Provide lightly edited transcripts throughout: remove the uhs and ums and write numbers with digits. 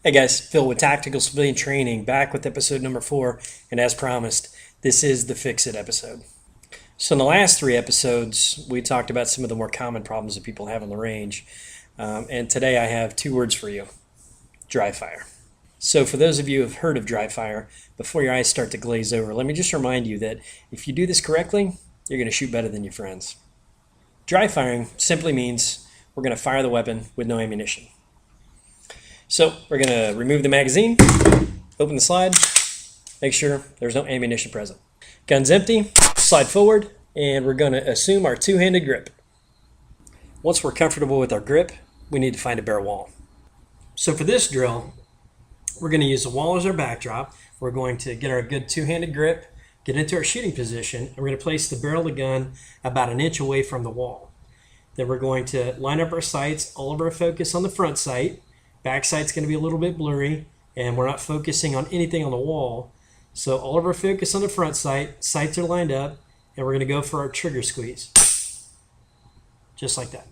Hey guys, Phil with Tactical Civilian Training, back with episode number 4, and as promised, this is the Fix It episode. So in the last 3 episodes, we talked about some of the more common problems that people have on the range, and today I have 2 words for you: dry fire. So for those of you who have heard of dry fire, before your eyes start to glaze over, let me just remind you that if you do this correctly, you're going to shoot better than your friends. Dry firing simply means we're going to fire the weapon with no ammunition. So we're going to remove the magazine, open the slide, make sure there's no ammunition present. Gun's empty, slide forward, and we're going to assume our 2-handed grip. Once we're comfortable with our grip, we need to find a bare wall. So for this drill, we're going to use the wall as our backdrop. We're going to get our good 2-handed grip, get into our shooting position, and we're going to place the barrel of the gun about 1 inch away from the wall. Then we're going to line up our sights, all of our focus on the front sight. Back sight's going to be a little bit blurry, and we're not focusing on anything on the wall. So all of our focus on the front sight, sights are lined up, and we're going to go for our trigger squeeze. Just like that.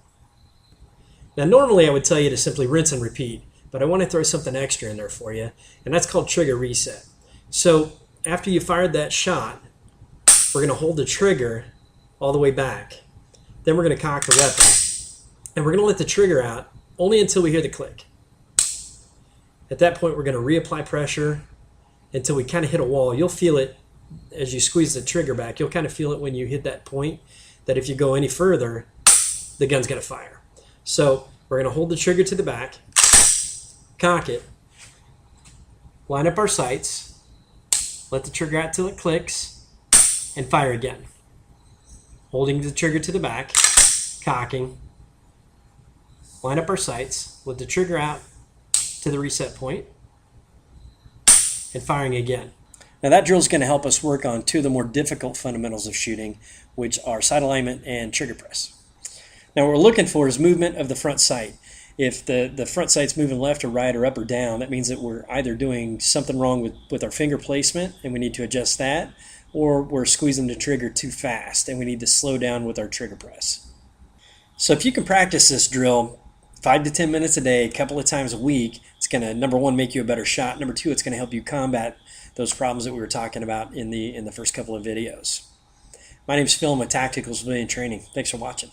Now normally I would tell you to simply rinse and repeat, but I want to throw something extra in there for you, and that's called trigger reset. So after you fired that shot, we're going to hold the trigger all the way back. Then we're going to cock the weapon, and we're going to let the trigger out only until we hear the click. At that point, we're going to reapply pressure until we kind of hit a wall. You'll feel it as you squeeze the trigger back. You'll kind of feel it when you hit that point that if you go any further, the gun's going to fire. So we're going to hold the trigger to the back, cock it, line up our sights, let the trigger out till it clicks, and fire again. Holding the trigger to the back, cocking, line up our sights, let the trigger out to the reset point, and firing again. Now that drill is going to help us work on 2 of the more difficult fundamentals of shooting, which are sight alignment and trigger press. Now what we're looking for is movement of the front sight. If the front sight's moving left or right or up or down, that means that we're either doing something wrong with our finger placement and we need to adjust that, or we're squeezing the trigger too fast and we need to slow down with our trigger press. So if you can practice this drill 5 to 10 minutes a day, a couple of times a week, it's going to, number 1, make you a better shot. Number 2, it's going to help you combat those problems that we were talking about in the first couple of videos. My name is Phil with Tactical Civilian Training. Thanks for watching.